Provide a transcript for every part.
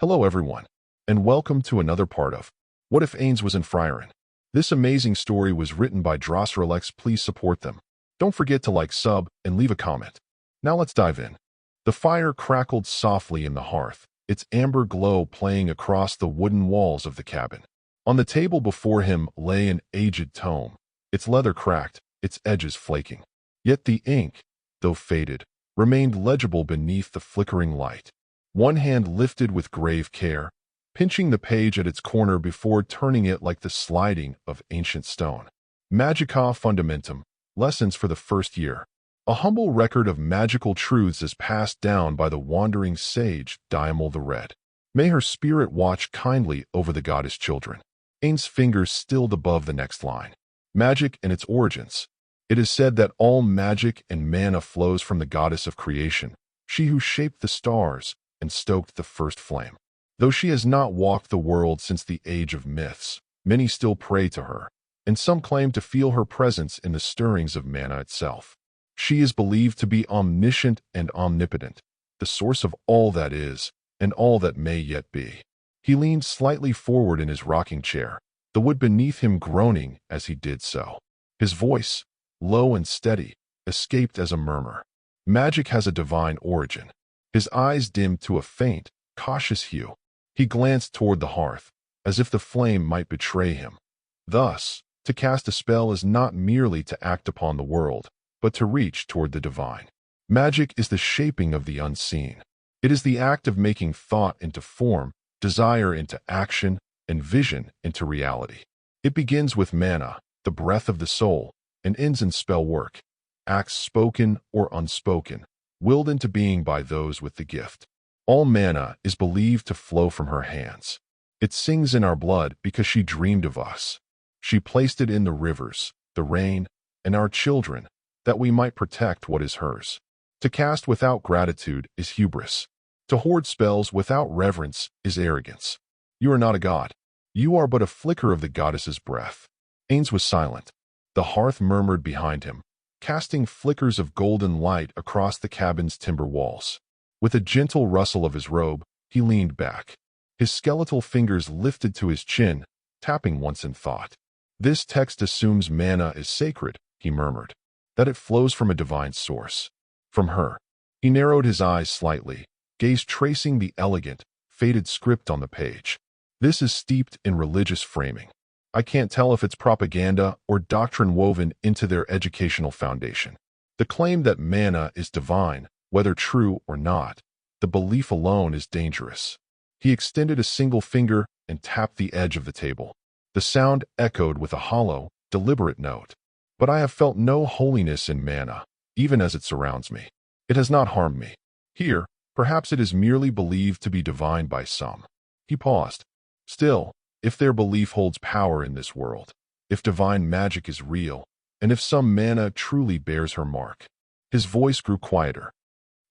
Hello everyone, and welcome to another part of What If Ainz was in Frieren? This amazing story was written by Droseralex. Please support them. Don't forget to like, sub, and leave a comment. Now let's dive in. The fire crackled softly in the hearth, its amber glow playing across the wooden walls of the cabin. On the table before him lay an aged tome, its leather cracked, its edges flaking. Yet the ink, though faded, remained legible beneath the flickering light. One hand lifted with grave care, pinching the page at its corner before turning it like the sliding of ancient stone. Magica Fundamentum, Lessons for the First Year. A humble record of magical truths is passed down by the wandering sage Diamel the Red. May her spirit watch kindly over the goddess children. Ainz's fingers stilled above the next line. Magic and its origins. It is said that all magic and mana flows from the goddess of creation, she who shaped the stars and stoked the first flame. Though she has not walked the world since the age of myths, many still pray to her, and some claim to feel her presence in the stirrings of mana itself. She is believed to be omniscient and omnipotent, the source of all that is and all that may yet be. He leaned slightly forward in his rocking chair, the wood beneath him groaning as he did so. His voice, low and steady, escaped as a murmur. Magic has a divine origin. His eyes dimmed to a faint, cautious hue. He glanced toward the hearth, as if the flame might betray him. Thus, to cast a spell is not merely to act upon the world, but to reach toward the divine. Magic is the shaping of the unseen. It is the act of making thought into form, desire into action, and vision into reality. It begins with mana, the breath of the soul, and ends in spell work, acts spoken or unspoken, willed into being by those with the gift. All mana is believed to flow from her hands. It sings in our blood because she dreamed of us. She placed it in the rivers, the rain, and our children, that we might protect what is hers. To cast without gratitude is hubris. To hoard spells without reverence is arrogance. You are not a god. You are but a flicker of the goddess's breath. Ainz was silent. The hearth murmured behind him, casting flickers of golden light across the cabin's timber walls. With a gentle rustle of his robe, he leaned back. His skeletal fingers lifted to his chin, tapping once in thought. This text assumes mana is sacred, he murmured, that it flows from a divine source. From her. He narrowed his eyes slightly, gaze tracing the elegant, faded script on the page. This is steeped in religious framing. I can't tell if it's propaganda or doctrine woven into their educational foundation. The claim that mana is divine, whether true or not, the belief alone is dangerous. He extended a single finger and tapped the edge of the table. The sound echoed with a hollow, deliberate note. But I have felt no holiness in mana, even as it surrounds me. It has not harmed me. Here, perhaps it is merely believed to be divine by some. He paused. Still, if their belief holds power in this world, if divine magic is real, and if some mana truly bears her mark. His voice grew quieter.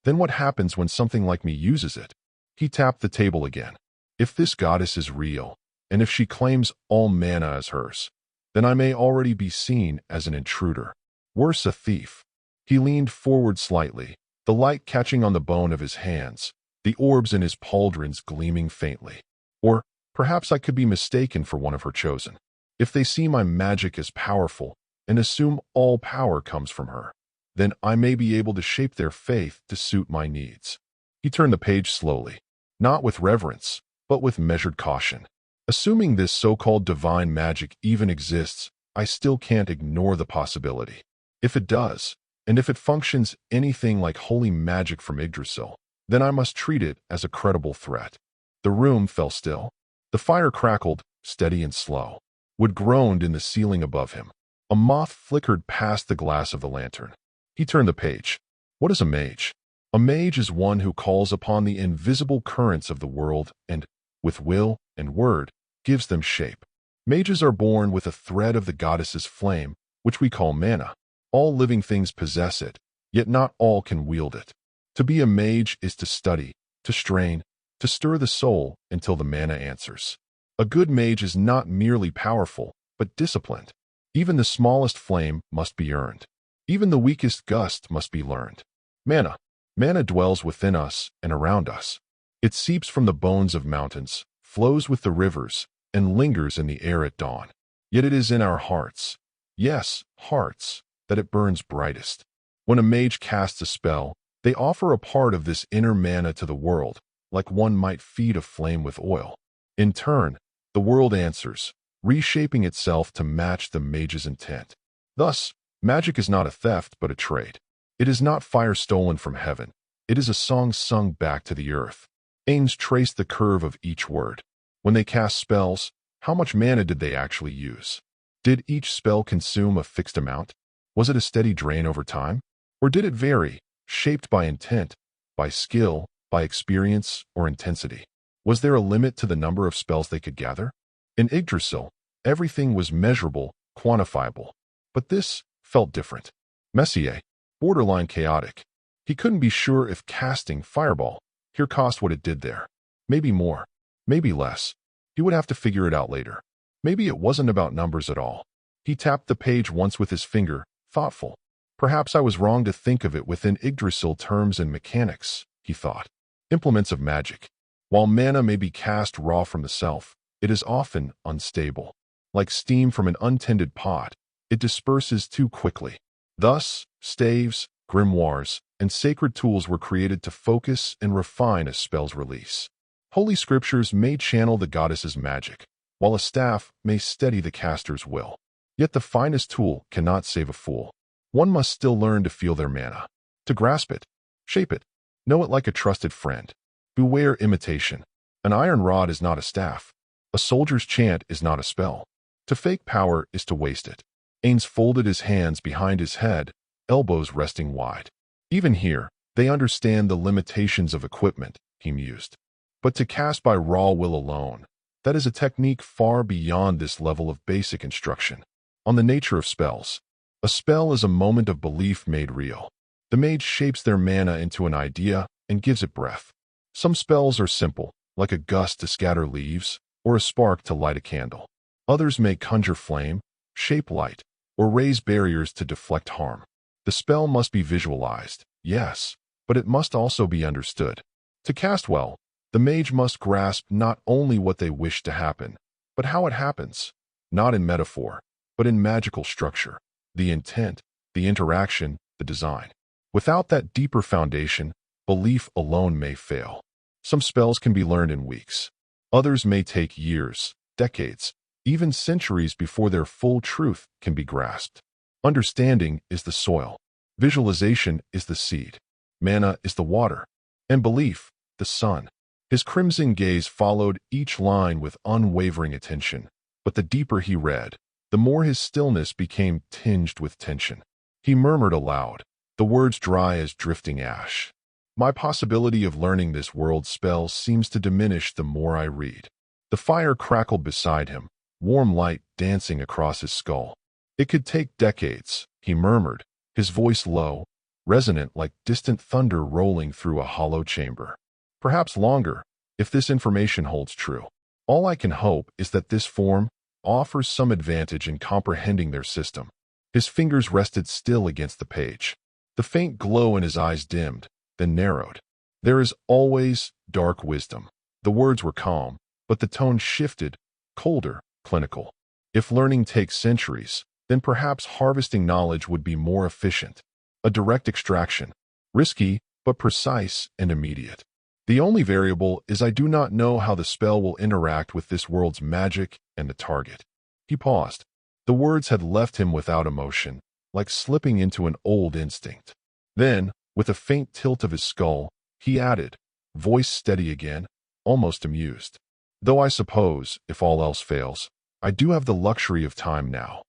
Then what happens when something like me uses it? He tapped the table again. If this goddess is real, and if she claims all mana as hers, then I may already be seen as an intruder. Worse, a thief. He leaned forward slightly, the light catching on the bone of his hands, the orbs in his pauldrons gleaming faintly. Or perhaps I could be mistaken for one of her chosen. If they see my magic as powerful and assume all power comes from her, then I may be able to shape their faith to suit my needs. He turned the page slowly, not with reverence, but with measured caution. Assuming this so-called divine magic even exists, I still can't ignore the possibility. If it does, and if it functions anything like holy magic from Yggdrasil, then I must treat it as a credible threat. The room fell still. The fire crackled, steady and slow. Wood groaned in the ceiling above him. A moth flickered past the glass of the lantern. He turned the page. What is a mage? A mage is one who calls upon the invisible currents of the world and, with will and word, gives them shape. Mages are born with a thread of the goddess's flame, which we call mana. All living things possess it, yet not all can wield it. To be a mage is to study, to strain, to stir the soul until the mana answers. A good mage is not merely powerful, but disciplined. Even the smallest flame must be earned. Even the weakest gust must be learned. Mana. Mana dwells within us and around us. It seeps from the bones of mountains, flows with the rivers, and lingers in the air at dawn. Yet it is in our hearts, yes, hearts, that it burns brightest. When a mage casts a spell, they offer a part of this inner mana to the world, like one might feed a flame with oil. In turn, the world answers, reshaping itself to match the mage's intent. Thus, magic is not a theft but a trade. It is not fire stolen from heaven. It is a song sung back to the earth. Ainz traced the curve of each word. When they cast spells, how much mana did they actually use? Did each spell consume a fixed amount? Was it a steady drain over time? Or did it vary, shaped by intent, by skill, by experience, or intensity? Was there a limit to the number of spells they could gather? In Yggdrasil, everything was measurable, quantifiable. But this felt different. Messier, borderline chaotic. He couldn't be sure if casting Fireball here cost what it did there. Maybe more, maybe less. He would have to figure it out later. Maybe it wasn't about numbers at all. He tapped the page once with his finger, thoughtful. Perhaps I was wrong to think of it within Yggdrasil terms and mechanics, he thought. Implements of magic. While mana may be cast raw from the self, it is often unstable. Like steam from an untended pot, it disperses too quickly. Thus, staves, grimoires, and sacred tools were created to focus and refine a spell's release. Holy scriptures may channel the goddess's magic, while a staff may steady the caster's will. Yet the finest tool cannot save a fool. One must still learn to feel their mana, to grasp it, shape it, know it like a trusted friend. Beware imitation. An iron rod is not a staff. A soldier's chant is not a spell. To fake power is to waste it. Ainz folded his hands behind his head, elbows resting wide. Even here, they understand the limitations of equipment, he mused. But to cast by raw will alone, that is a technique far beyond this level of basic instruction. On the nature of spells. A spell is a moment of belief made real. The mage shapes their mana into an idea and gives it breath. Some spells are simple, like a gust to scatter leaves, or a spark to light a candle. Others may conjure flame, shape light, or raise barriers to deflect harm. The spell must be visualized, yes, but it must also be understood. To cast well, the mage must grasp not only what they wish to happen, but how it happens, not in metaphor, but in magical structure, the intent, the interaction, the design. Without that deeper foundation, belief alone may fail. Some spells can be learned in weeks. Others may take years, decades, even centuries before their full truth can be grasped. Understanding is the soil. Visualization is the seed. Mana is the water. And belief, the sun. His crimson gaze followed each line with unwavering attention. But the deeper he read, the more his stillness became tinged with tension. He murmured aloud, the words dry as drifting ash. My possibility of learning this world's spells seems to diminish the more I read. The fire crackled beside him, warm light dancing across his skull. It could take decades, he murmured, his voice low, resonant like distant thunder rolling through a hollow chamber. Perhaps longer, if this information holds true. All I can hope is that this form offers some advantage in comprehending their system. His fingers rested still against the page. The faint glow in his eyes dimmed, then narrowed. There is always dark wisdom. The words were calm, but the tone shifted, colder, clinical. If learning takes centuries, then perhaps harvesting knowledge would be more efficient. A direct extraction, risky, but precise and immediate. The only variable is I do not know how the spell will interact with this world's magic and the target. He paused. The words had left him without emotion, like slipping into an old instinct. Then, with a faint tilt of his skull, he added, voice steady again, almost amused. Though I suppose, if all else fails, I do have the luxury of time now.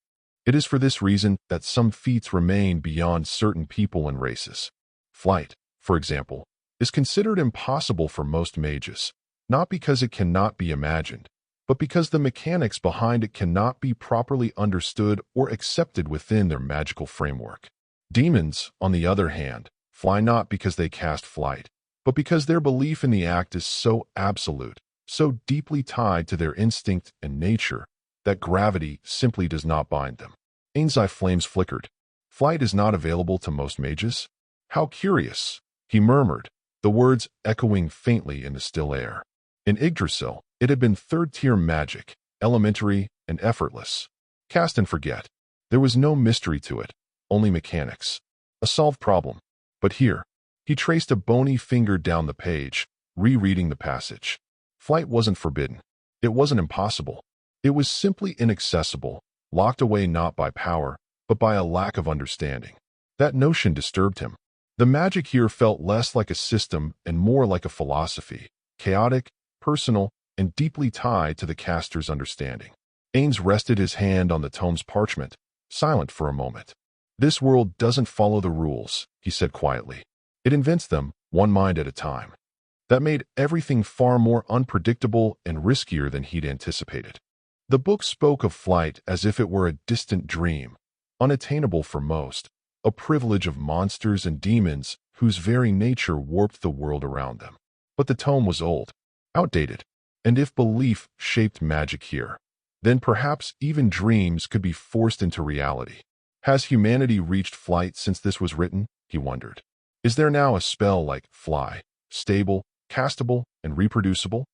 It is for this reason that some feats remain beyond certain people and races. Flight, for example, is considered impossible for most mages, not because it cannot be imagined, but because the mechanics behind it cannot be properly understood or accepted within their magical framework. Demons, on the other hand, fly not because they cast flight, but because their belief in the act is so absolute, so deeply tied to their instinct and nature, that gravity simply does not bind them. Ainz flames flickered. Flight is not available to most mages? How curious, he murmured, the words echoing faintly in the still air. In Yggdrasil, it had been third-tier magic, elementary and effortless. Cast and forget. There was no mystery to it, only mechanics. A solved problem. But here, he traced a bony finger down the page, rereading the passage. Flight wasn't forbidden. It wasn't impossible. It was simply inaccessible, locked away not by power, but by a lack of understanding. That notion disturbed him. The magic here felt less like a system and more like a philosophy, chaotic, personal, and deeply tied to the caster's understanding. Ainz rested his hand on the tome's parchment, silent for a moment. This world doesn't follow the rules, he said quietly. It invents them, one mind at a time. That made everything far more unpredictable and riskier than he'd anticipated. The book spoke of flight as if it were a distant dream, unattainable for most, a privilege of monsters and demons whose very nature warped the world around them. But the tome was old, outdated, and if belief shaped magic here, then perhaps even dreams could be forced into reality. Has humanity reached flight since this was written? He wondered. Is there now a spell like fly, stable, castable, and reproducible?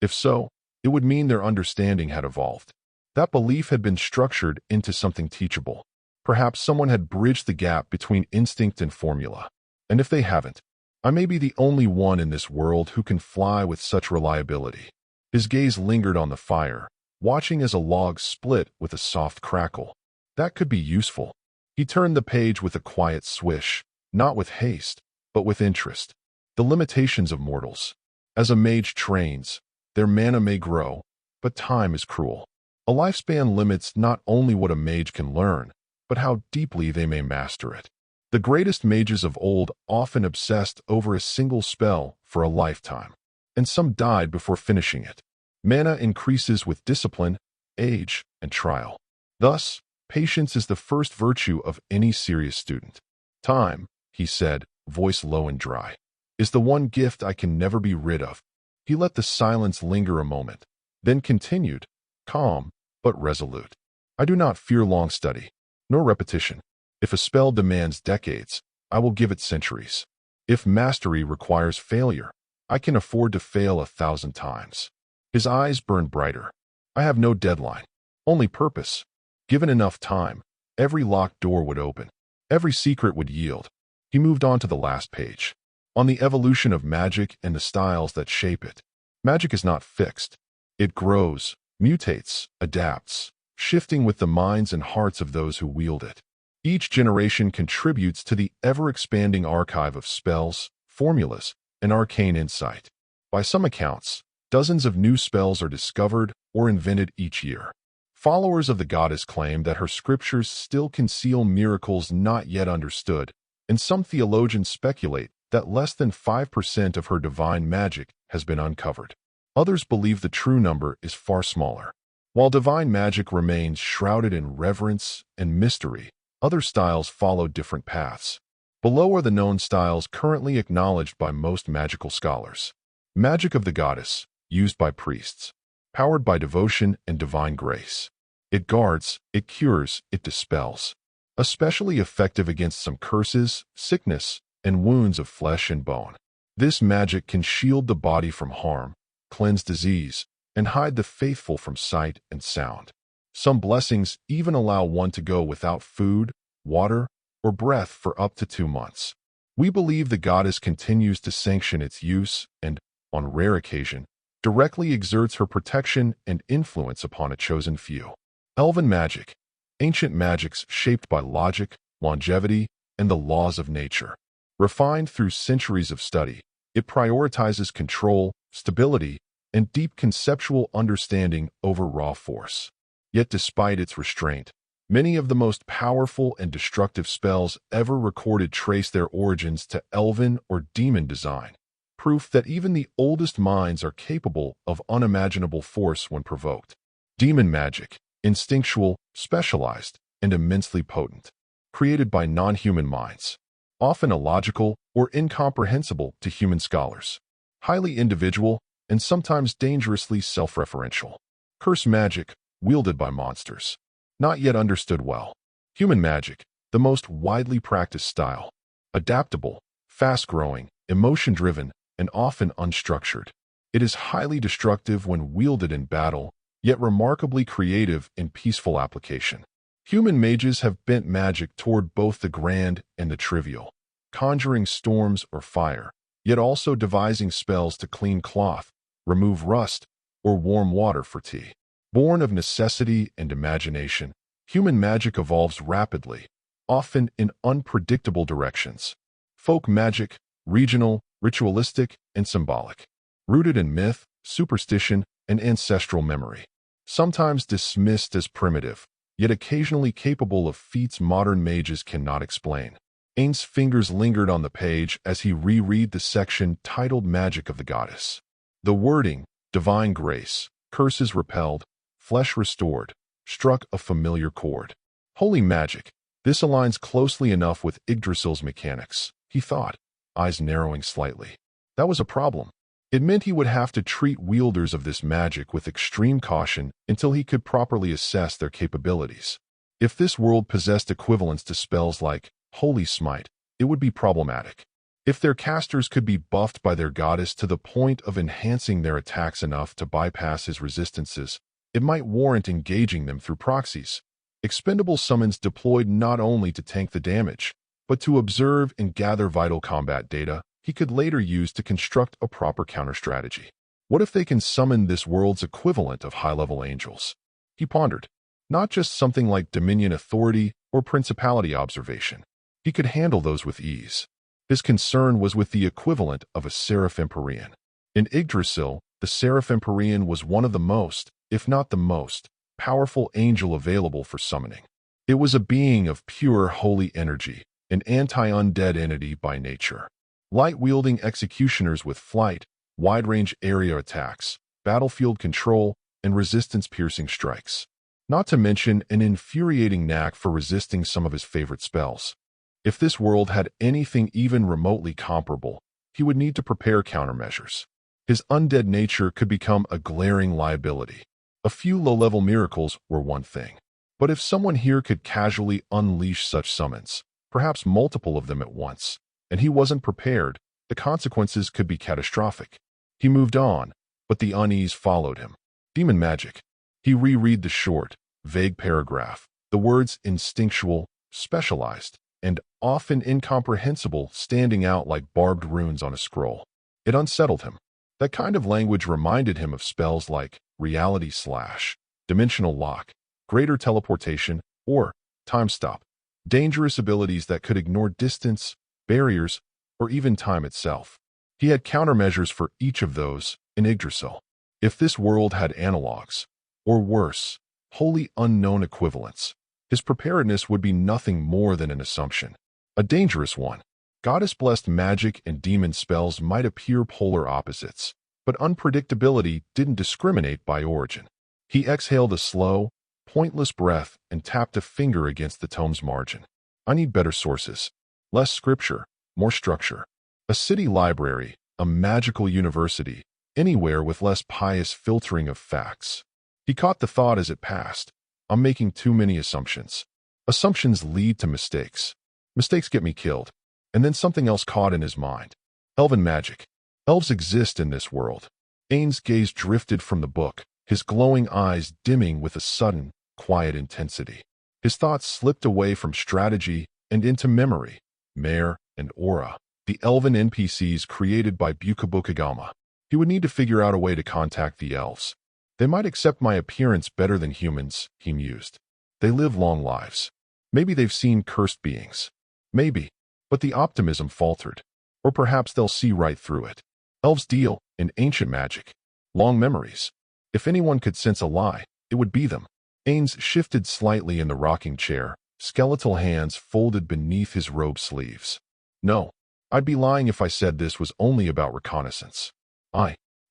If so, it would mean their understanding had evolved. That belief had been structured into something teachable. Perhaps someone had bridged the gap between instinct and formula. And if they haven't, I may be the only one in this world who can fly with such reliability. His gaze lingered on the fire, watching as a log split with a soft crackle. That could be useful. He turned the page with a quiet swish, not with haste, but with interest. The limitations of mortals. As a mage trains, their mana may grow, but time is cruel. A lifespan limits not only what a mage can learn, but how deeply they may master it. The greatest mages of old often obsessed over a single spell for a lifetime, and some died before finishing it. Mana increases with discipline, age, and trial. Thus, patience is the first virtue of any serious student. Time, he said, voice low and dry, is the one gift I can never be rid of. He let the silence linger a moment, then continued, calm but resolute. I do not fear long study, nor repetition. If a spell demands decades, I will give it centuries. If mastery requires failure, I can afford to fail 1,000 times. His eyes burned brighter. I have no deadline, only purpose. Given enough time, every locked door would open. Every secret would yield. He moved on to the last page. On the evolution of magic and the styles that shape it. Magic is not fixed. It grows, mutates, adapts, shifting with the minds and hearts of those who wield it. Each generation contributes to the ever-expanding archive of spells, formulas, and arcane insight. By some accounts, dozens of new spells are discovered or invented each year. Followers of the goddess claim that her scriptures still conceal miracles not yet understood, and some theologians speculate that less than 5% of her divine magic has been uncovered. Others believe the true number is far smaller. While divine magic remains shrouded in reverence and mystery, other styles follow different paths. Below are the known styles currently acknowledged by most magical scholars. Magic of the goddess, used by priests. Powered by devotion and divine grace. It guards, it cures, it dispels. Especially effective against some curses, sickness, and wounds of flesh and bone. This magic can shield the body from harm, cleanse disease, and hide the faithful from sight and sound. Some blessings even allow one to go without food, water, or breath for up to 2 months. We believe the goddess continues to sanction its use and, on rare occasion, directly exerts her protection and influence upon a chosen few. Elven magic, ancient magics shaped by logic, longevity, and the laws of nature. Refined through centuries of study, it prioritizes control, stability, and deep conceptual understanding over raw force. Yet despite its restraint, many of the most powerful and destructive spells ever recorded trace their origins to elven or demon design, proof that even the oldest minds are capable of unimaginable force when provoked. Demon magic, instinctual, specialized, and immensely potent, created by non-human minds, often illogical or incomprehensible to human scholars, highly individual, and sometimes dangerously self-referential. Curse magic, wielded by monsters, not yet understood well. Human magic, the most widely practiced style, adaptable, fast-growing, emotion-driven, and often unstructured. It is highly destructive when wielded in battle, yet remarkably creative in peaceful application. Human mages have bent magic toward both the grand and the trivial, conjuring storms or fire, yet also devising spells to clean cloth, remove rust, or warm water for tea. Born of necessity and imagination, human magic evolves rapidly, often in unpredictable directions. Folk magic, regional, ritualistic, and symbolic. Rooted in myth, superstition, and ancestral memory. Sometimes dismissed as primitive, yet occasionally capable of feats modern mages cannot explain. Ainz's fingers lingered on the page as he reread the section titled Magic of the Goddess. The wording, divine grace, curses repelled, flesh restored, struck a familiar chord. Holy magic. This aligns closely enough with Yggdrasil's mechanics, he thought, eyes narrowing slightly. That was a problem. It meant he would have to treat wielders of this magic with extreme caution until he could properly assess their capabilities. If this world possessed equivalents to spells like Holy Smite, it would be problematic. If their casters could be buffed by their goddess to the point of enhancing their attacks enough to bypass his resistances, it might warrant engaging them through proxies. Expendable summons deployed not only to tank the damage, but to observe and gather vital combat data he could later use to construct a proper counter-strategy. What if they can summon this world's equivalent of high-level angels? He pondered. Not just something like Dominion Authority or Principality Observation. He could handle those with ease. His concern was with the equivalent of a Seraph Empyrean. In Yggdrasil, the Seraph Empyrean was one of the most, if not the most, powerful angel available for summoning. It was a being of pure holy energy, an anti-undead entity by nature. Light-wielding executioners with flight, wide-range area attacks, battlefield control, and resistance-piercing strikes. Not to mention an infuriating knack for resisting some of his favorite spells. If this world had anything even remotely comparable, he would need to prepare countermeasures. His undead nature could become a glaring liability. A few low-level miracles were one thing. But if someone here could casually unleash such summons, perhaps multiple of them at once, and he wasn't prepared, the consequences could be catastrophic. He moved on, but the unease followed him. Demon magic. He reread the short, vague paragraph, the words instinctual, specialized, and often incomprehensible standing out like barbed runes on a scroll. It unsettled him. That kind of language reminded him of spells like reality slash, dimensional lock, greater teleportation, or time stop. Dangerous abilities that could ignore distance, barriers, or even time itself. He had countermeasures for each of those in Yggdrasil. If this world had analogs, or worse, wholly unknown equivalents, his preparedness would be nothing more than an assumption. A dangerous one. Goddess-blessed magic and demon spells might appear polar opposites, but unpredictability didn't discriminate by origin. He exhaled a slow, pointless breath and tapped a finger against the tome's margin. I need better sources. Less scripture, more structure. A city library, a magical university, anywhere with less pious filtering of facts. He caught the thought as it passed. I'm making too many assumptions. Assumptions lead to mistakes. Mistakes get me killed. And then something else caught in his mind. Elven magic. Elves exist in this world. Ainz's gaze drifted from the book, his glowing eyes dimming with a sudden, quiet intensity. His thoughts slipped away from strategy and into memory, Mare, and Aura, the elven NPCs created by Bukabukagama. He would need to figure out a way to contact the elves. They might accept my appearance better than humans, he mused. They live long lives. Maybe they've seen cursed beings. Maybe. But the optimism faltered. Or perhaps they'll see right through it. Elves deal in ancient magic. Long memories. If anyone could sense a lie, it would be them. Ainz shifted slightly in the rocking chair, skeletal hands folded beneath his robe sleeves. No, I'd be lying if I said this was only about reconnaissance.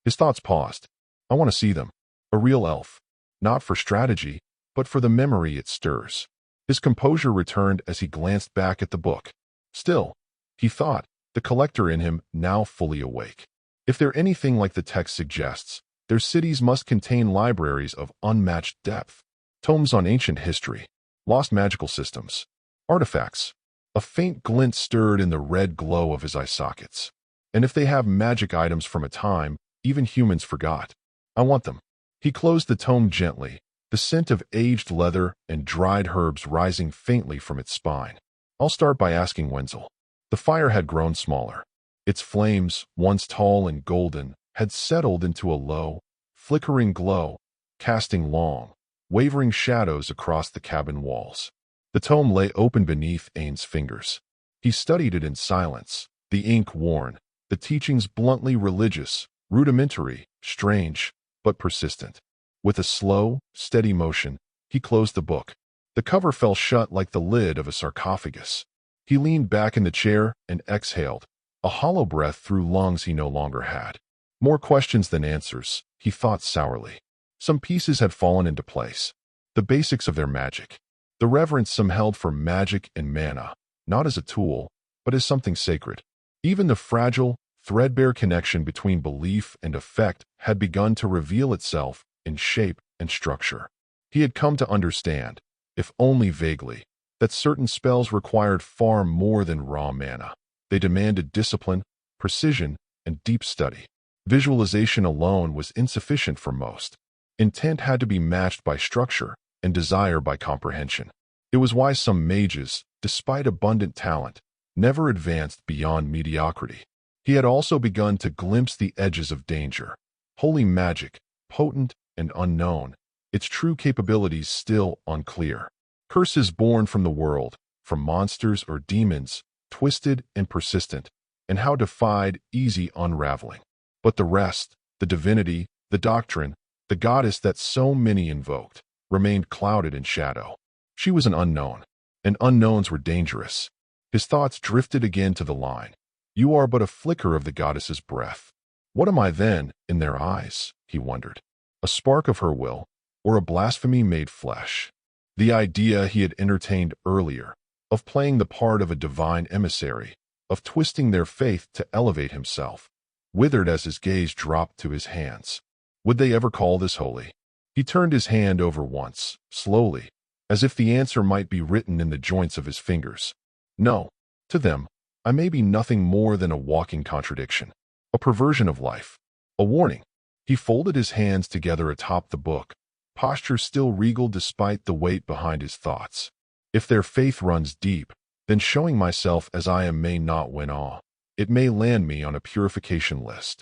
His thoughts paused. I want to see them. A real elf. Not for strategy, but for the memory it stirs. His composure returned as he glanced back at the book. Still, he thought, the collector in him now fully awake. If they're anything like the text suggests, their cities must contain libraries of unmatched depth. Tomes on ancient history, lost magical systems, artifacts. A faint glint stirred in the red glow of his eye sockets. And if they have magic items from a time even humans forgot, I want them. He closed the tome gently, the scent of aged leather and dried herbs rising faintly from its spine. I'll start by asking Wenzel. The fire had grown smaller. Its flames, once tall and golden, had settled into a low, flickering glow, casting long, wavering shadows across the cabin walls. The tome lay open beneath Ainz's fingers. He studied it in silence, the ink worn, the teachings bluntly religious, rudimentary, strange, but persistent. With a slow, steady motion, he closed the book. The cover fell shut like the lid of a sarcophagus. He leaned back in the chair and exhaled, a hollow breath through lungs he no longer had. More questions than answers, he thought sourly. Some pieces had fallen into place. The basics of their magic. The reverence some held for magic and mana, not as a tool, but as something sacred. Even the fragile, threadbare connection between belief and effect had begun to reveal itself in shape and structure. He had come to understand, if only vaguely, that certain spells required far more than raw mana. They demanded discipline, precision, and deep study. Visualization alone was insufficient for most. Intent had to be matched by structure, and desire by comprehension. It was why some mages, despite abundant talent, never advanced beyond mediocrity. He had also begun to glimpse the edges of danger. Holy magic, potent and unknown, its true capabilities still unclear. Curses born from the world, from monsters or demons, twisted and persistent, and how defied easy unraveling. But the rest, the divinity, the doctrine, the goddess that so many invoked, remained clouded in shadow. She was an unknown, and unknowns were dangerous. His thoughts drifted again to the line. You are but a flicker of the goddess's breath. What am I then, in their eyes? He wondered. A spark of her will, or a blasphemy made flesh? The idea he had entertained earlier, of playing the part of a divine emissary, of twisting their faith to elevate himself, withered as his gaze dropped to his hands. Would they ever call this holy? He turned his hand over once, slowly, as if the answer might be written in the joints of his fingers. No, to them, I may be nothing more than a walking contradiction, a perversion of life, a warning. He folded his hands together atop the book, posture still regal despite the weight behind his thoughts. If their faith runs deep, then showing myself as I am may not win awe. It may land me on a purification list.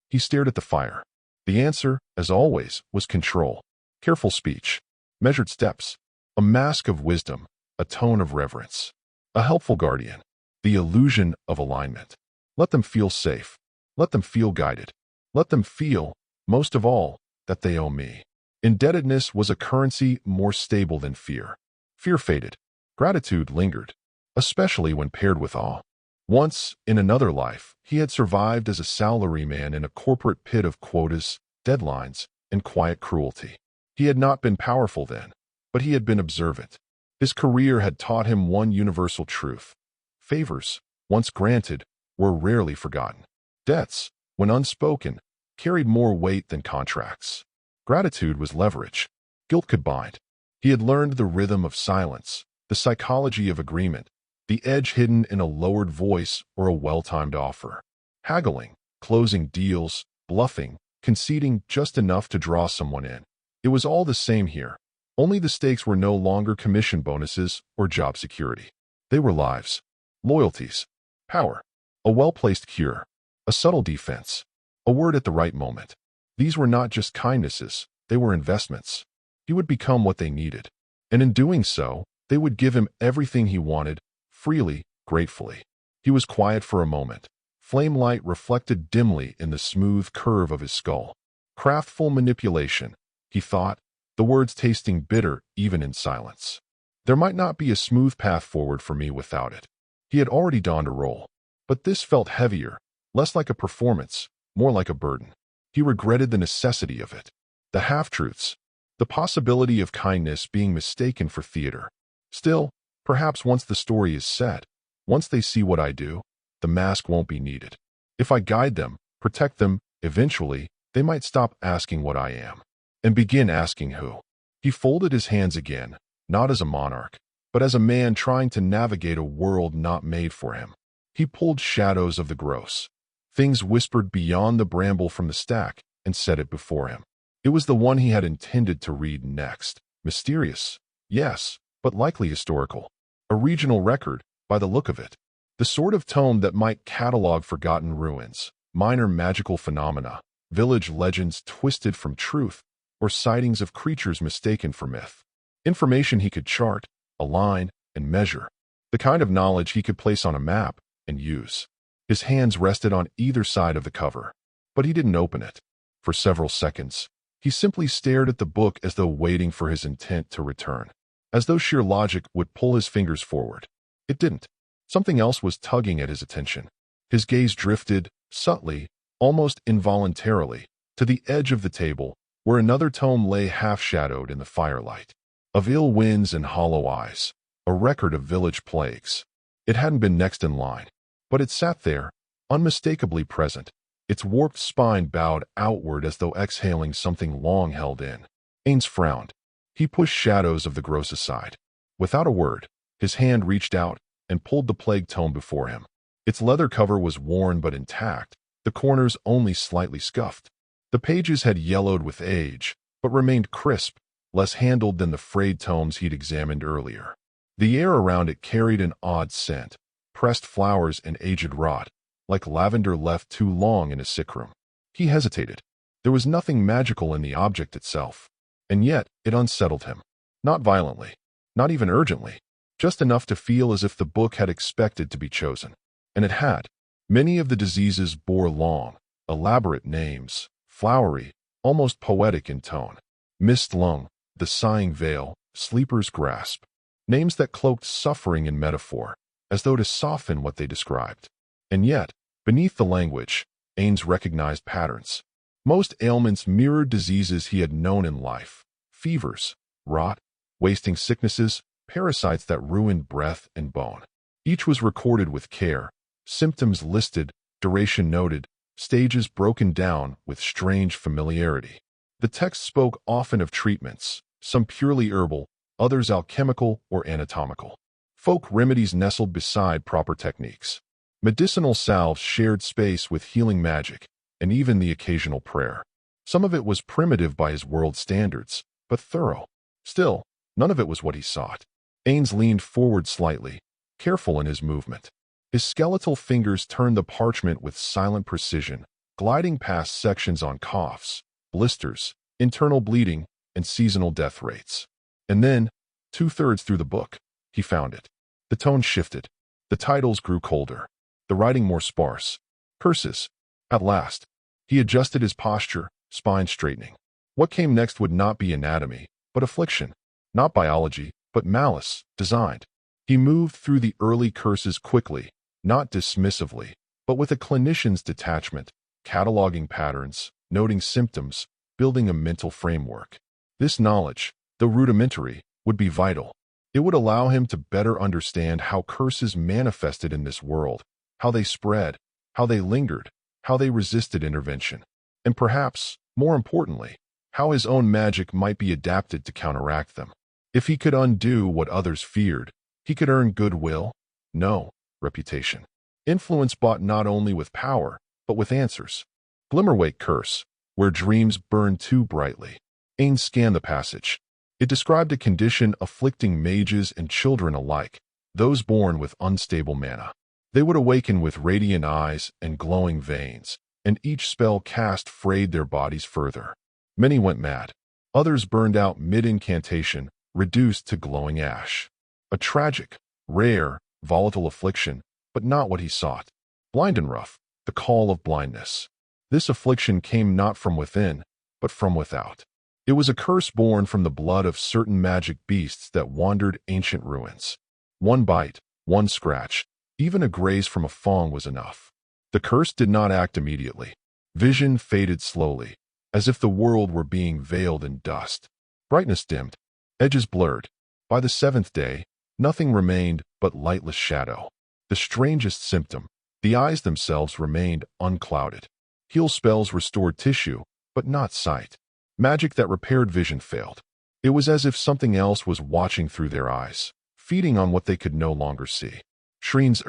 He stared at the fire. The answer, as always, was control, careful speech, measured steps, a mask of wisdom, a tone of reverence, a helpful guardian, the illusion of alignment. Let them feel safe. Let them feel guided. Let them feel, most of all, that they owe me. Indebtedness was a currency more stable than fear. Fear faded. Gratitude lingered, especially when paired with awe. Once, in another life, he had survived as a salaryman in a corporate pit of quotas, deadlines, and quiet cruelty. He had not been powerful then, but he had been observant. His career had taught him one universal truth. Favors, once granted, were rarely forgotten. Debts, when unspoken, carried more weight than contracts. Gratitude was leverage. Guilt could bind. He had learned the rhythm of silence, the psychology of agreement, the edge hidden in a lowered voice or a well-timed offer. Haggling, closing deals, bluffing, conceding just enough to draw someone in. It was all the same here. Only the stakes were no longer commission bonuses or job security. They were lives, loyalties, power, a well-placed cure, a subtle defense, a word at the right moment. These were not just kindnesses, they were investments. He would become what they needed. And in doing so, they would give him everything he wanted, freely, gratefully. He was quiet for a moment. Flame light reflected dimly in the smooth curve of his skull. Craftful manipulation, he thought, the words tasting bitter even in silence. There might not be a smooth path forward for me without it. He had already donned a role, but this felt heavier, less like a performance, more like a burden. He regretted the necessity of it, the half-truths, the possibility of kindness being mistaken for theater. Still, perhaps once the story is set, once they see what I do, the mask won't be needed. If I guide them, protect them, eventually, they might stop asking what I am, and begin asking who. He folded his hands again, not as a monarch, but as a man trying to navigate a world not made for him. He pulled shadows of the gross, Things whispered beyond the bramble from the stack and set it before him. It was the one he had intended to read next. Mysterious, yes, but likely historical. A regional record, by the look of it. The sort of tome that might catalog forgotten ruins, minor magical phenomena, village legends twisted from truth, or sightings of creatures mistaken for myth. Information he could chart, align, and measure. The kind of knowledge he could place on a map and use. His hands rested on either side of the cover, but he didn't open it. For several seconds, he simply stared at the book as though waiting for his intent to return, as though sheer logic would pull his fingers forward. It didn't. Something else was tugging at his attention. His gaze drifted, subtly, almost involuntarily, to the edge of the table, where another tome lay half-shadowed in the firelight. Of ill winds and hollow eyes, a record of village plagues. It hadn't been next in line, but it sat there, unmistakably present, its warped spine bowed outward as though exhaling something long held in. Ainz frowned. He pushed shadows of the gross aside. Without a word, his hand reached out and pulled the plague tome before him. Its leather cover was worn but intact, the corners only slightly scuffed. The pages had yellowed with age, but remained crisp, less handled than the frayed tomes he'd examined earlier. The air around it carried an odd scent, pressed flowers and aged rot, like lavender left too long in a sick room. He hesitated. There was nothing magical in the object itself, and yet it unsettled him. Not violently, not even urgently, just enough to feel as if the book had expected to be chosen. And it had. Many of the diseases bore long, elaborate names, flowery, almost poetic in tone. Mist lung, the sighing veil, sleeper's grasp. Names that cloaked suffering in metaphor, as though to soften what they described. And yet, beneath the language, Ainz recognized patterns. Most ailments mirrored diseases he had known in life. Fevers, rot, wasting sicknesses, parasites that ruined breath and bone. Each was recorded with care, symptoms listed, duration noted, stages broken down with strange familiarity. The text spoke often of treatments, some purely herbal, others alchemical or anatomical. Folk remedies nestled beside proper techniques. Medicinal salves shared space with healing magic, and even the occasional prayer. Some of it was primitive by his world standards, but thorough. Still, none of it was what he sought. Ainz leaned forward slightly, careful in his movement. His skeletal fingers turned the parchment with silent precision, gliding past sections on coughs, blisters, internal bleeding, and seasonal death rates. And then, 2/3 through the book, he found it. The tone shifted. The titles grew colder. The writing more sparse. Curses. At last, he adjusted his posture, spine straightening. What came next would not be anatomy, but affliction. Not biology, but malice, designed. He moved through the early curses quickly, not dismissively, but with a clinician's detachment, cataloging patterns, noting symptoms, building a mental framework. This knowledge, though rudimentary, would be vital. It would allow him to better understand how curses manifested in this world, how they spread, how they lingered, how they resisted intervention, and perhaps, more importantly, how his own magic might be adapted to counteract them. If he could undo what others feared, he could earn goodwill, no, reputation. Influence bought not only with power, but with answers. Glimmerwake curse, where dreams burn too brightly. Ainz scanned the passage. It described a condition afflicting mages and children alike, those born with unstable mana. They would awaken with radiant eyes and glowing veins, and each spell cast frayed their bodies further. Many went mad. Others burned out mid-incantation, reduced to glowing ash. A tragic, rare, volatile affliction, but not what he sought. Blind and rough, the call of blindness. This affliction came not from within, but from without. It was a curse born from the blood of certain magic beasts that wandered ancient ruins. One bite, one scratch, even a graze from a fong was enough. The curse did not act immediately. Vision faded slowly, as if the world were being veiled in dust. Brightness dimmed, edges blurred. By the 7th day, nothing remained but lightless shadow. The strangest symptom, the eyes themselves remained unclouded. Heal spells restored tissue, but not sight. Magic that repaired vision failed. It was as if something else was watching through their eyes, feeding on what they could no longer see. Shreen's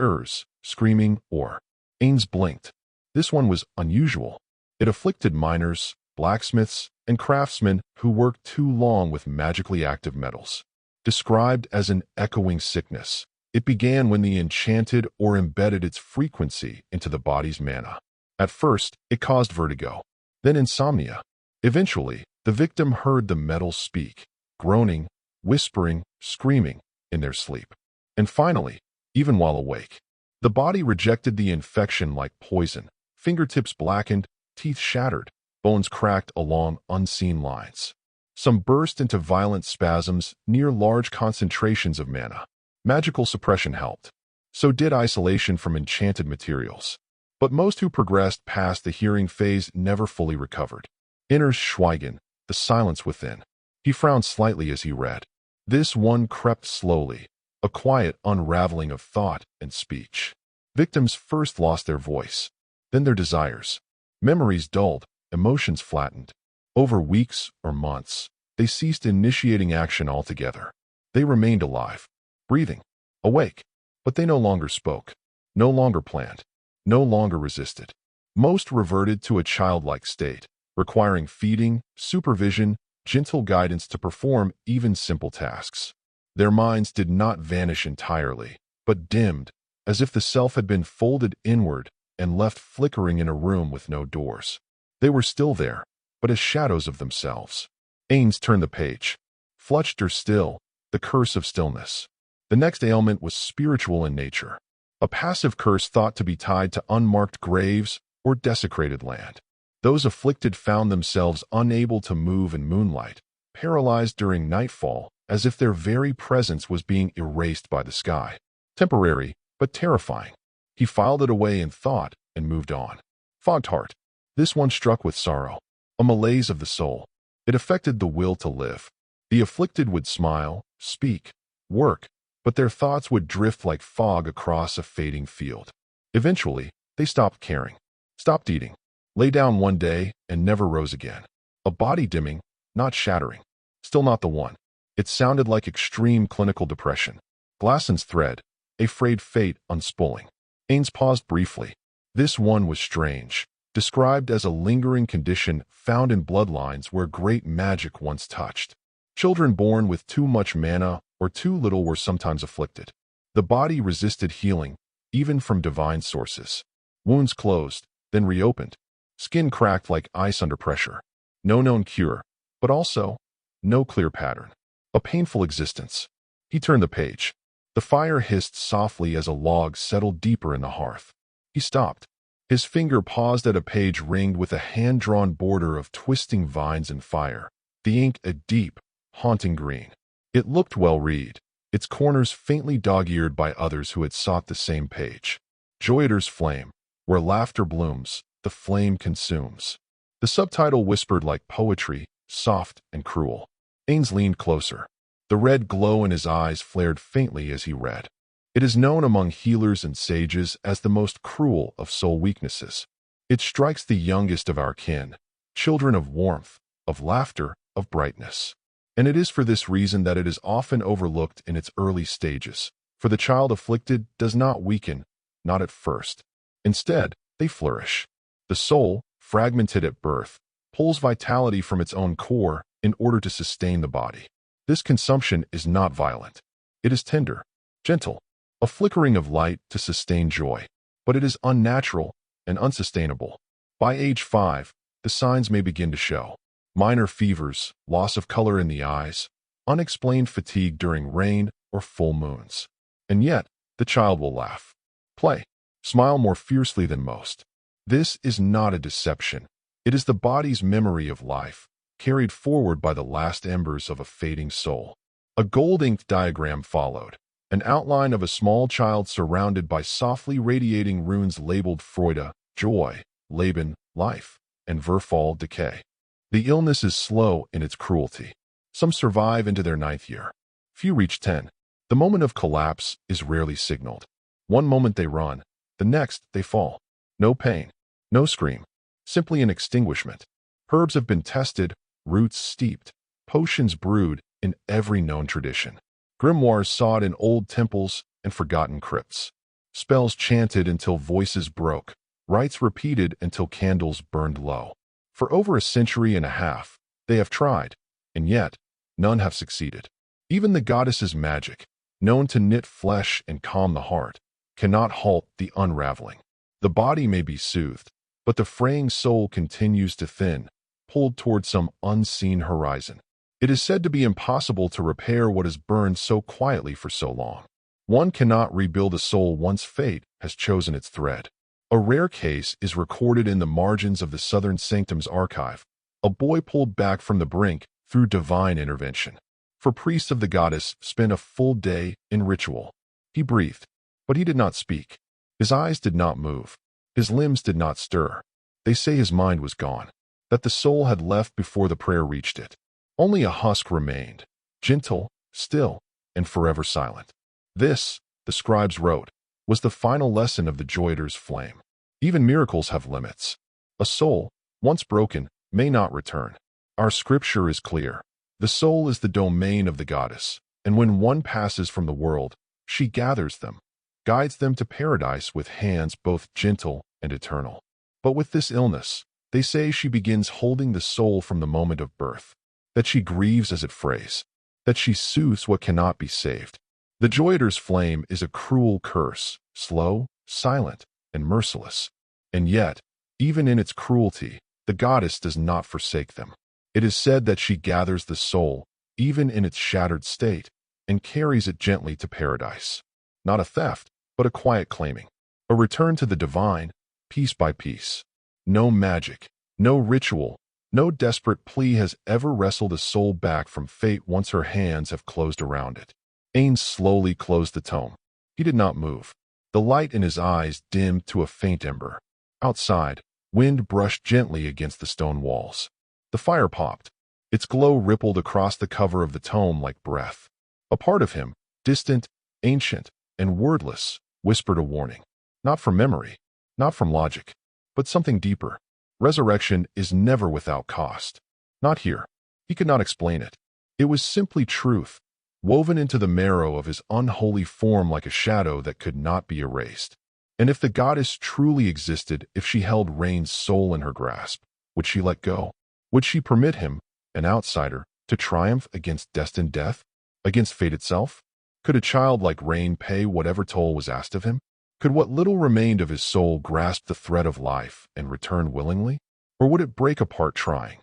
screaming, or Ainz blinked. This one was unusual. It afflicted miners, blacksmiths, and craftsmen who worked too long with magically active metals. Described as an echoing sickness, it began when the enchanted or embedded its frequency into the body's mana. At first, it caused vertigo, then insomnia. Eventually, the victim heard the metals speak, groaning, whispering, screaming in their sleep. And finally, even while awake, the body rejected the infection like poison. Fingertips blackened, teeth shattered, bones cracked along unseen lines. Some burst into violent spasms near large concentrations of mana. Magical suppression helped. So did isolation from enchanted materials. But most who progressed past the hearing phase never fully recovered. Inner's Schweigen, the silence within. He frowned slightly as he read. This one crept slowly, a quiet unraveling of thought and speech. Victims first lost their voice, then their desires. Memories dulled, emotions flattened. Over weeks or months, they ceased initiating action altogether. They remained alive, breathing, awake, but they no longer spoke, no longer planned, no longer resisted. Most reverted to a childlike state, requiring feeding, supervision, gentle guidance to perform even simple tasks. Their minds did not vanish entirely, but dimmed, as if the self had been folded inward and left flickering in a room with no doors. They were still there, but as shadows of themselves. Ainz turned the page. Fletcher still, the curse of stillness. The next ailment was spiritual in nature, a passive curse thought to be tied to unmarked graves or desecrated land. Those afflicted found themselves unable to move in moonlight, paralyzed during nightfall, as if their very presence was being erased by the sky. Temporary, but terrifying. He filed it away in thought and moved on. Fogged heart. This one struck with sorrow, a malaise of the soul. It affected the will to live. The afflicted would smile, speak, work, but their thoughts would drift like fog across a fading field. Eventually, they stopped caring, stopped eating, lay down one day and never rose again. A body dimming, not shattering. Still not the one. It sounded like extreme clinical depression. Glassen's thread, a frayed fate unspooling. Ainz paused briefly. This one was strange, described as a lingering condition found in bloodlines where great magic once touched. Children born with too much mana or too little were sometimes afflicted. The body resisted healing, even from divine sources. Wounds closed, then reopened. Skin cracked like ice under pressure. No known cure, but also no clear pattern. A painful existence. He turned the page. The fire hissed softly as a log settled deeper in the hearth. He stopped. His finger paused at a page ringed with a hand-drawn border of twisting vines and fire, the ink a deep, haunting green. It looked well-read, its corners faintly dog-eared by others who had sought the same page. Joyiter's flame, where laughter blooms, the flame consumes. The subtitle whispered like poetry, soft and cruel. Ainz leaned closer. The red glow in his eyes flared faintly as he read. It is known among healers and sages as the most cruel of soul weaknesses. It strikes the youngest of our kin, children of warmth, of laughter, of brightness. And it is for this reason that it is often overlooked in its early stages, for the child afflicted does not weaken, not at first. Instead, they flourish. The soul, fragmented at birth, pulls vitality from its own core in order to sustain the body. This consumption is not violent. It is tender, gentle, a flickering of light to sustain joy. But it is unnatural and unsustainable. By age 5, the signs may begin to show. Minor fevers, loss of color in the eyes, unexplained fatigue during rain or full moons. And yet, the child will laugh, play, smile more fiercely than most. This is not a deception. It is the body's memory of life, carried forward by the last embers of a fading soul. A gold-inked diagram followed, an outline of a small child surrounded by softly radiating runes labeled Freude, joy, Leben, life, and Verfall, decay. The illness is slow in its cruelty. Some survive into their 9th year. Few reach 10. The moment of collapse is rarely signaled. One moment they run, the next they fall. No pain, no scream, simply an extinguishment. Herbs have been tested, roots steeped, potions brewed in every known tradition. Grimoires sought in old temples and forgotten crypts. Spells chanted until voices broke, rites repeated until candles burned low. For over a century and a half, they have tried, and yet, none have succeeded. Even the goddess's magic, known to knit flesh and calm the heart, cannot halt the unraveling. The body may be soothed, but the fraying soul continues to thin, pulled toward some unseen horizon. It is said to be impossible to repair what has burned so quietly for so long. One cannot rebuild a soul once fate has chosen its thread. A rare case is recorded in the margins of the Southern Sanctum's archive, a boy pulled back from the brink through divine intervention. For priests of the goddess spent a full day in ritual. He breathed, but he did not speak. His eyes did not move. His limbs did not stir. They say his mind was gone, that the soul had left before the prayer reached it. Only a husk remained, gentle, still, and forever silent. This, the scribes wrote, was the final lesson of the Joiter's flame. Even miracles have limits. A soul, once broken, may not return. Our scripture is clear. The soul is the domain of the goddess, and when one passes from the world, she gathers them, guides them to paradise with hands both gentle and eternal. But with this illness, they say she begins holding the soul from the moment of birth, that she grieves as it frays, that she soothes what cannot be saved. The Joiter's flame is a cruel curse, slow, silent, and merciless. And yet, even in its cruelty, the goddess does not forsake them. It is said that she gathers the soul, even in its shattered state, and carries it gently to paradise. Not a theft, but a quiet claiming. A return to the divine, piece by piece. No magic, no ritual, no desperate plea has ever wrestled a soul back from fate once her hands have closed around it. Ainz slowly closed the tome. He did not move. The light in his eyes dimmed to a faint ember. Outside, wind brushed gently against the stone walls. The fire popped. Its glow rippled across the cover of the tome like breath. A part of him, distant, ancient, and wordless, whispered a warning. Not from memory, not from logic, but something deeper. Resurrection is never without cost. Not here. He could not explain it. It was simply truth, woven into the marrow of his unholy form like a shadow that could not be erased. And if the goddess truly existed, if she held Rain's soul in her grasp, would she let go? Would she permit him, an outsider, to triumph against destined death? Against fate itself? Could a child like Rain pay whatever toll was asked of him? Could what little remained of his soul grasp the thread of life and return willingly? Or would it break apart trying,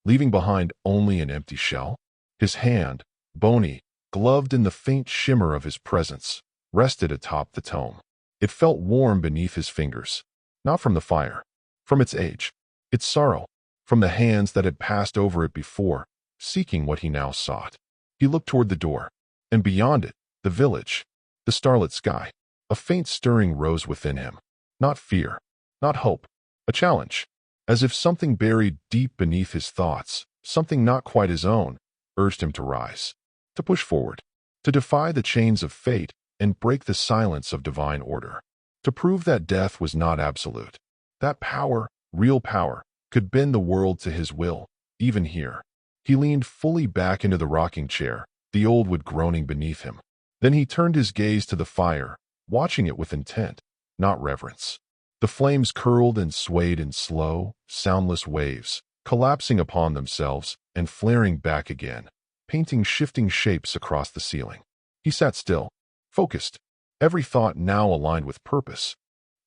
leaving behind only an empty shell? His hand, bony, gloved in the faint shimmer of his presence, rested atop the tome. It felt warm beneath his fingers, not from the fire, from its age, its sorrow, from the hands that had passed over it before, seeking what he now sought. He looked toward the door, and beyond it, the village, the starlit sky. A faint stirring rose within him. Not fear, not hope, a challenge. As if something buried deep beneath his thoughts, something not quite his own, urged him to rise, to push forward, to defy the chains of fate and break the silence of divine order, to prove that death was not absolute, that power, real power, could bend the world to his will, even here. He leaned fully back into the rocking chair, the old wood groaning beneath him. Then he turned his gaze to the fire, watching it with intent, not reverence. The flames curled and swayed in slow, soundless waves, collapsing upon themselves and flaring back again, painting shifting shapes across the ceiling. He sat still, focused, every thought now aligned with purpose.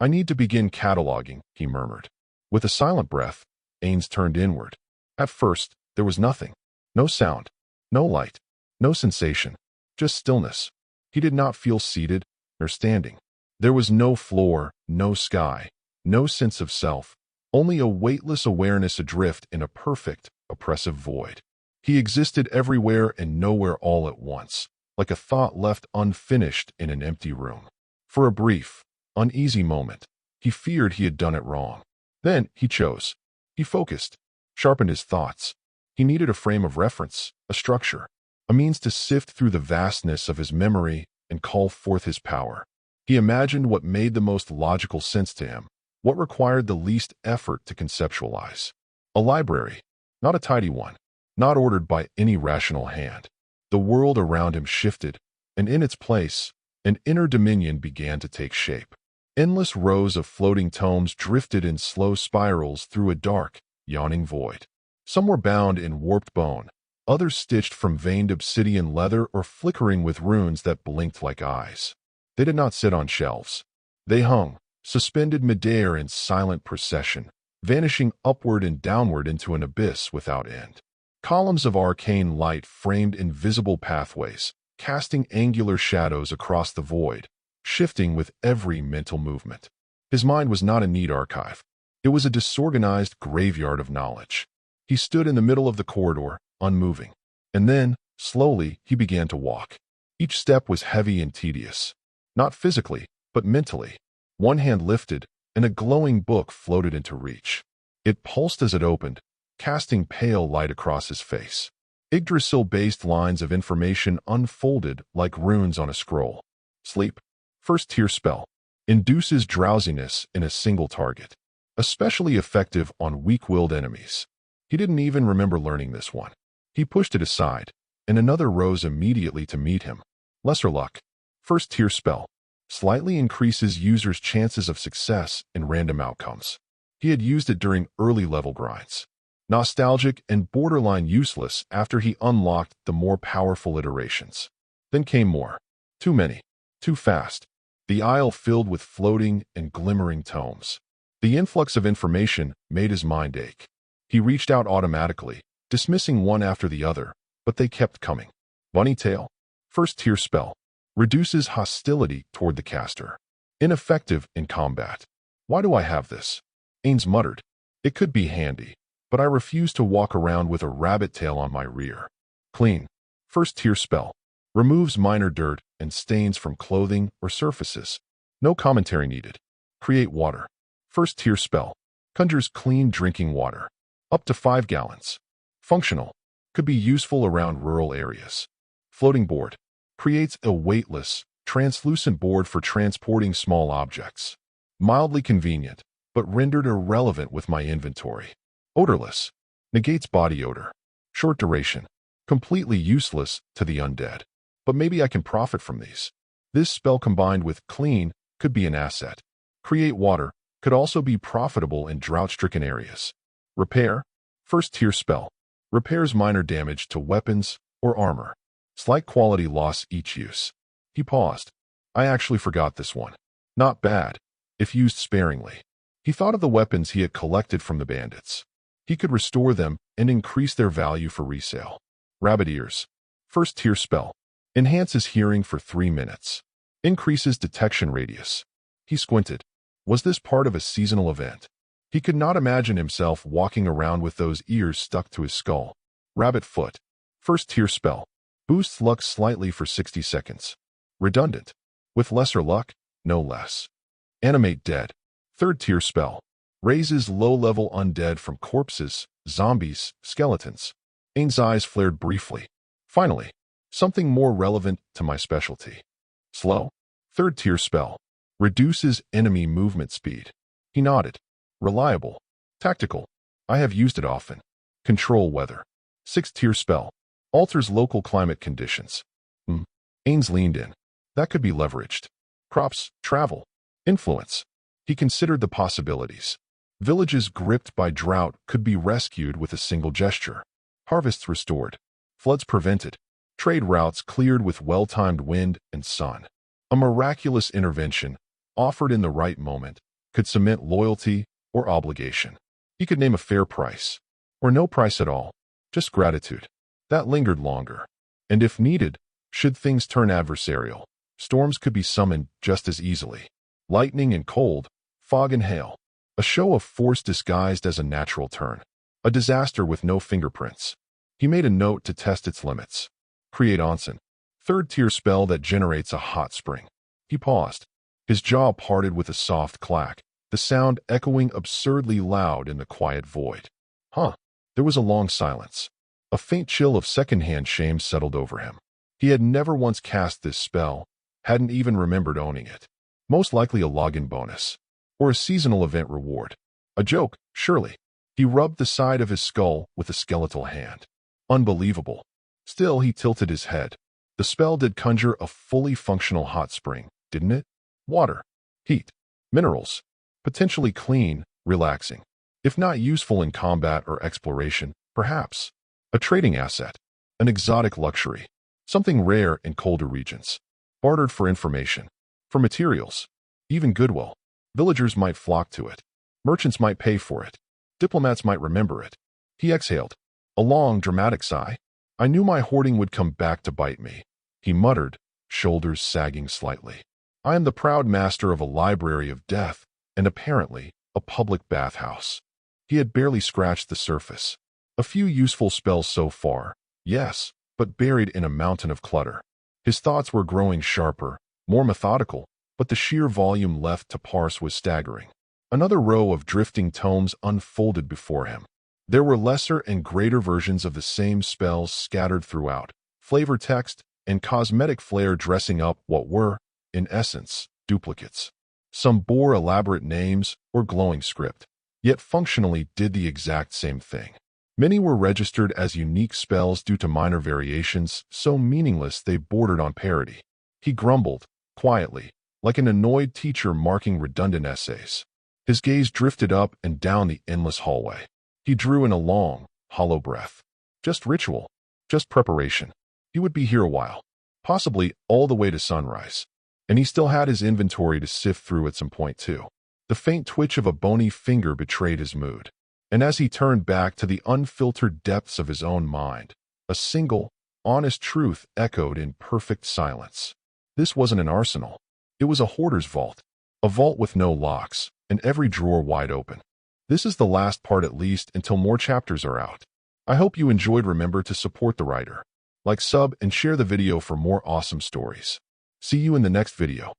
"I need to begin cataloging," he murmured. With a silent breath, Ainz turned inward. At first, there was nothing. No sound, no light, no sensation, just stillness. He did not feel seated nor standing. There was no floor, no sky, no sense of self, only a weightless awareness adrift in a perfect, oppressive void. He existed everywhere and nowhere all at once, like a thought left unfinished in an empty room. For a brief, uneasy moment, he feared he had done it wrong. Then he chose. He focused, sharpened his thoughts. He needed a frame of reference, a structure, a means to sift through the vastness of his memory and call forth his power. He imagined what made the most logical sense to him, what required the least effort to conceptualize. A library, not a tidy one, not ordered by any rational hand. The world around him shifted, and in its place, an inner dominion began to take shape. Endless rows of floating tomes drifted in slow spirals through a dark, yawning void. Some were bound in warped bone, others stitched from veined obsidian leather or flickering with runes that blinked like eyes. They did not sit on shelves. They hung, suspended midair in silent procession, vanishing upward and downward into an abyss without end. Columns of arcane light framed invisible pathways, casting angular shadows across the void, shifting with every mental movement. His mind was not a neat archive. It was a disorganized graveyard of knowledge. He stood in the middle of the corridor, unmoving. And then, slowly, he began to walk. Each step was heavy and tedious. Not physically, but mentally. One hand lifted, and a glowing book floated into reach. It pulsed as it opened, casting pale light across his face. Yggdrasil-based lines of information unfolded like runes on a scroll. Sleep. First tier spell. Induces drowsiness in a single target. Especially effective on weak-willed enemies. He didn't even remember learning this one. He pushed it aside, and another rose immediately to meet him. Lesser luck. First tier spell. Slightly increases users' chances of success in random outcomes. He had used it during early level grinds. Nostalgic and borderline useless after he unlocked the more powerful iterations. Then came more. Too many. Too fast. The aisle filled with floating and glimmering tomes. The influx of information made his mind ache. He reached out automatically, dismissing one after the other, but they kept coming. Bunny Tail. First tier spell. Reduces hostility toward the caster. Ineffective in combat. Why do I have this? Ainz muttered. It could be handy, but I refuse to walk around with a rabbit tail on my rear. Clean. First tier spell. Removes minor dirt and stains from clothing or surfaces. No commentary needed. Create water. First tier spell. Conjures clean drinking water. Up to 5 gallons. Functional. Could be useful around rural areas. Floating board. Creates a weightless, translucent board for transporting small objects. Mildly convenient, but rendered irrelevant with my inventory. Odorless. Negates body odor. Short duration. Completely useless to the undead. But maybe I can profit from these. This spell combined with clean could be an asset. Create water could also be profitable in drought-stricken areas. Repair. First tier spell. Repairs minor damage to weapons or armor. Slight quality loss each use. He paused. I actually forgot this one. Not bad, if used sparingly. He thought of the weapons he had collected from the bandits. He could restore them and increase their value for resale. Rabbit ears. First tier spell. Enhances hearing for 3 minutes. Increases detection radius. He squinted. Was this part of a seasonal event? He could not imagine himself walking around with those ears stuck to his skull. Rabbit foot. First tier spell. Boosts luck slightly for 60 seconds. Redundant. With lesser luck, no less. Animate dead. Third tier spell. Raises low-level undead from corpses, zombies, skeletons. Ain's eyes flared briefly. Finally, something more relevant to my specialty. Slow. Third tier spell. Reduces enemy movement speed. He nodded. Reliable. Tactical. I have used it often. Control weather. Sixth tier spell. Alters local climate conditions. Ainz leaned in. That could be leveraged. Crops, travel, influence. He considered the possibilities. Villages gripped by drought could be rescued with a single gesture. Harvests restored. Floods prevented. Trade routes cleared with well-timed wind and sun. A miraculous intervention, offered in the right moment, could cement loyalty or obligation. He could name a fair price. Or no price at all. Just gratitude. That lingered longer. And if needed, should things turn adversarial, storms could be summoned just as easily. Lightning and cold, fog and hail. A show of force disguised as a natural turn. A disaster with no fingerprints. He made a note to test its limits. Create onsen. Third tier spell that generates a hot spring. He paused. His jaw parted with a soft clack, the sound echoing absurdly loud in the quiet void. There was a long silence. A faint chill of secondhand shame settled over him. He had never once cast this spell, hadn't even remembered owning it. Most likely a login bonus. Or a seasonal event reward. A joke, surely. He rubbed the side of his skull with a skeletal hand. Unbelievable. Still, he tilted his head. The spell did conjure a fully functional hot spring, didn't it? Water. Heat. Minerals. Potentially clean, relaxing. If not useful in combat or exploration, perhaps. A trading asset. An exotic luxury. Something rare in colder regions. Bartered for information. For materials. Even goodwill. Villagers might flock to it. Merchants might pay for it. Diplomats might remember it. He exhaled. A long, dramatic sigh. I knew my hoarding would come back to bite me. He muttered, shoulders sagging slightly. I am the proud master of a library of death, and apparently, a public bathhouse. He had barely scratched the surface. A few useful spells so far, yes, but buried in a mountain of clutter. His thoughts were growing sharper, more methodical, but the sheer volume left to parse was staggering. Another row of drifting tomes unfolded before him. There were lesser and greater versions of the same spells scattered throughout, flavor text and cosmetic flair dressing up what were, in essence, duplicates. Some bore elaborate names or glowing script, yet functionally did the exact same thing. Many were registered as unique spells due to minor variations, so meaningless they bordered on parody. He grumbled, quietly, like an annoyed teacher marking redundant essays. His gaze drifted up and down the endless hallway. He drew in a long, hollow breath. Just ritual. Just preparation. He would be here a while. Possibly all the way to sunrise. And he still had his inventory to sift through at some point too. The faint twitch of a bony finger betrayed his mood. And as he turned back to the unfiltered depths of his own mind, a single, honest truth echoed in perfect silence. This wasn't an arsenal. It was a hoarder's vault. A vault with no locks, and every drawer wide open. This is the last part at least until more chapters are out. I hope you enjoyed. Remember to support the writer. Like, sub, and share the video for more awesome stories. See you in the next video.